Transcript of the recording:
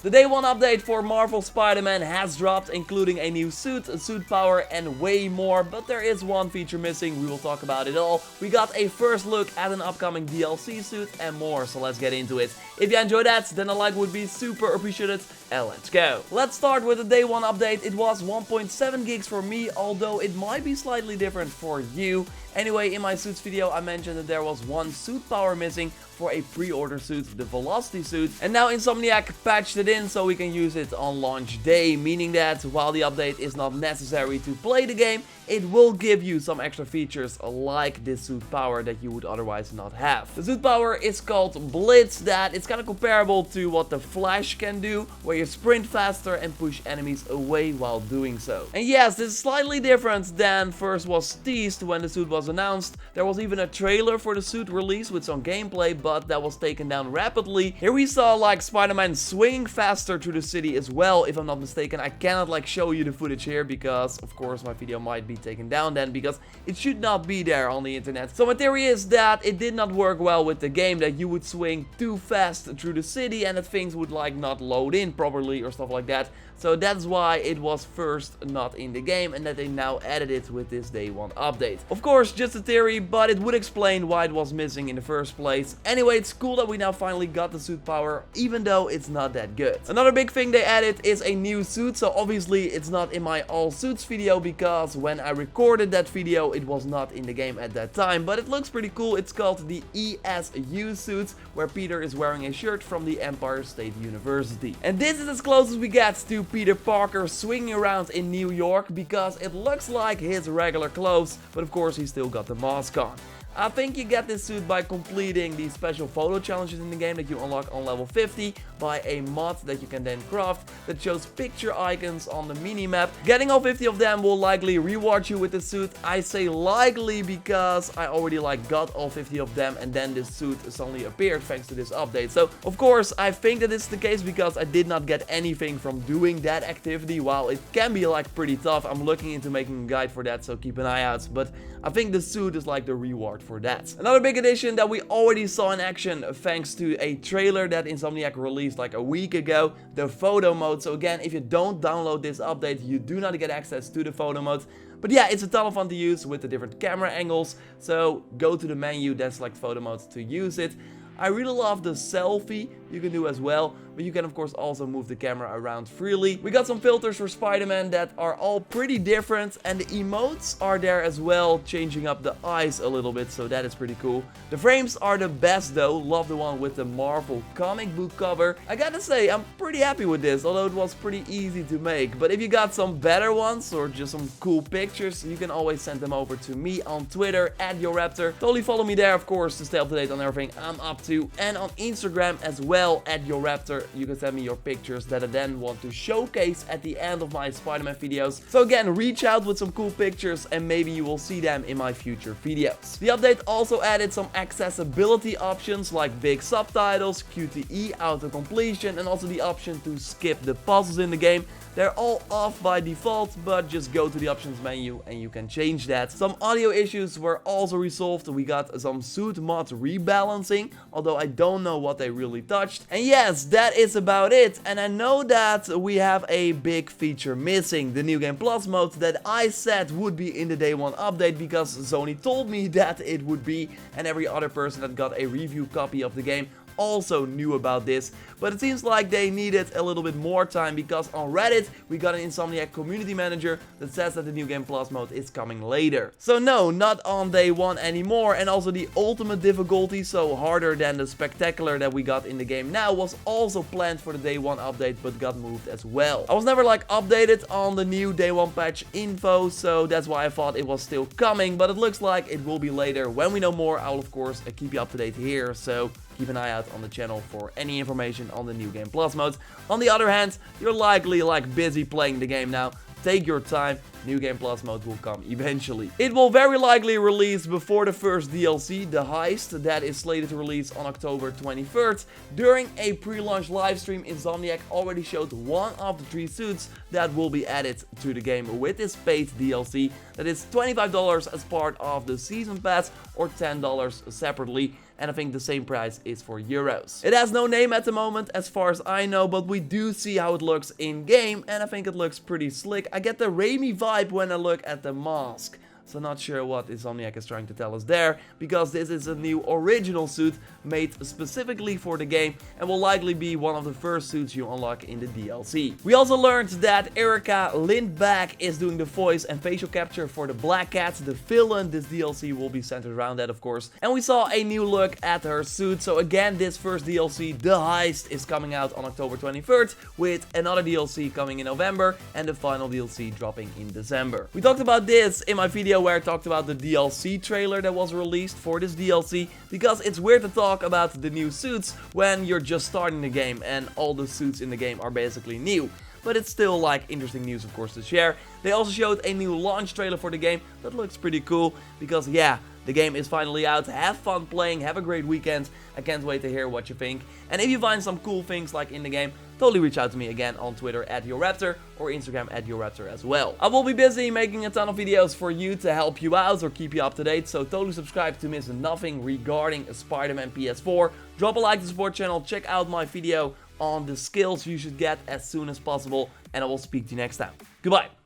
The day 1 update for Marvel Spider-Man has dropped, including a new suit, suit power, and way more, but there is one feature missing. We will talk about it all. We got a first look at an upcoming DLC suit and more, so let's get into it. If you enjoyed that, then a like would be super appreciated, and let's go. Let's start with the day 1 update. It was 1.7 gigs for me, although it might be slightly different for you. Anyway, in my suits video, I mentioned that there was one suit power missing for a pre-order suit, the Velocity suit, and now Insomniac patched it in so we can use it on launch day, meaning that while the update is not necessary to play the game, it will give you some extra features like this suit power that you would otherwise not have. The suit power is called Blitz, that it's kind of comparable to what the Flash can do, where you sprint faster and push enemies away while doing so. And yes, this is slightly different than first was teased when the suit was announced. There was even a trailer for the suit release with some gameplay, but that was taken down rapidly. Here we saw like Spider-Man swinging faster through the city as well, if I'm not mistaken. I cannot like show you the footage here because of course my video might be taken down then, because it should not be there on the internet. So my theory is that it did not work well with the game, that you would swing too fast through the city and that things would like not load in properly or stuff like that. So that's why it was first not in the game and that they now added it with this day 1 update. Of course, just a theory, but it would explain why it was missing in the first place. Anyway, it's cool that we now finally got the suit power, even though it's not that good. Another big thing they added is a new suit, so obviously it's not in my all suits video because when I recorded that video it was not in the game at that time, but it looks pretty cool. It's called the ESU suit, where Peter is wearing a shirt from the Empire State University. And this is as close as we get to Peter Parker swinging around in New York, because it looks like his regular clothes, but of course he's still got the mask on. I think you get this suit by completing the special photo challenges in the game that you unlock on level 50 by a mod that you can then craft that shows picture icons on the minimap. Getting all 50 of them will likely reward you with the suit. I say likely because I already like got all 50 of them and then this suit suddenly appeared thanks to this update. So of course I think that this is the case because I did not get anything from doing that activity. While it can be like pretty tough, I'm looking into making a guide for that, so keep an eye out. But I think the suit is like the reward for that. Another big addition that we already saw in action thanks to a trailer that Insomniac released like a week ago, the photo mode. So again, if you don't download this update, you do not get access to the photo mode. But yeah, it's a ton of fun to use with the different camera angles. So go to the menu, then select photo mode to use it. I really love the selfie you can do as well, but you can of course also move the camera around freely. We got some filters for Spider-Man that are all pretty different, and the emotes are there as well, changing up the eyes a little bit, so that is pretty cool. The frames are the best though. Love the one with the Marvel comic book cover. I gotta say, I'm pretty happy with this, although it was pretty easy to make. But if you got some better ones or just some cool pictures, you can always send them over to me on Twitter at JorRaptor. Totally follow me there of course to stay up to date on everything I'm up to, and on Instagram as well at JorRaptor. You can send me your pictures that I then want to showcase at the end of my Spider-Man videos. So again, reach out with some cool pictures and maybe you will see them in my future videos. The update also added some accessibility options like big subtitles, QTE auto-completion, and also the option to skip the puzzles in the game. They're all off by default, but just go to the options menu and you can change that. Some audio issues were also resolved. We got some suit mod rebalancing, although I don't know what they really touched. And yes, that is about it. And I know that we have a big feature missing, the New Game Plus mode that I said would be in the day 1 update because Sony told me that it would be, and every other person that got a review copy of the game also knew about this, but it seems like they needed a little bit more time because on Reddit we got an Insomniac community manager that says that the New Game Plus mode is coming later. So no, not on day 1 anymore, and also the ultimate difficulty, so harder than the spectacular that we got in the game now, was also planned for the day 1 update but got moved as well. I was never like updated on the new day 1 patch info, so that's why I thought it was still coming, but it looks like it will be later. When we know more, I will of course keep you up to date here, so keep an eye out on the channel for any information on the New Game Plus mode. On the other hand, you're likely like busy playing the game now. Take your time, New Game Plus mode will come eventually. It will very likely release before the first DLC, The Heist, that is slated to release on October 23rd. During a pre-launch livestream, Insomniac already showed one of the 3 suits that will be added to the game with this paid DLC. That is $25 as part of the Season Pass or $10 separately. and I think the same price is for euros. It has no name at the moment as far as I know, but we do see how it looks in game, and I think it looks pretty slick. I get the Raimi vibe when I look at the mask. So not sure what Insomniac is trying to tell us there, because this is a new original suit made specifically for the game and will likely be one of the first suits you unlock in the DLC. We also learned that Erica Lindback is doing the voice and facial capture for the Black Cat, the villain. This DLC will be centered around that, of course. And we saw a new look at her suit. So again, this first DLC, The Heist, is coming out on October 23rd, with another DLC coming in November and the final DLC dropping in December. We talked about this in my video where I talked about the DLC trailer that was released for this DLC, because it's weird to talk about the new suits when you're just starting the game and all the suits in the game are basically new. But it's still like interesting news, of course, to share. They also showed a new launch trailer for the game that looks pretty cool, because yeah, the game is finally out. Have fun playing, have a great weekend. I can't wait to hear what you think. And if you find some cool things like in the game, totally reach out to me again on Twitter at JorRaptor or Instagram at JorRaptor as well. I will be busy making a ton of videos for you to help you out or keep you up to date, so totally subscribe to miss nothing regarding Spider-Man PS4. Drop a like to support the channel, check out my video on the skills you should get as soon as possible, and I will speak to you next time. Goodbye.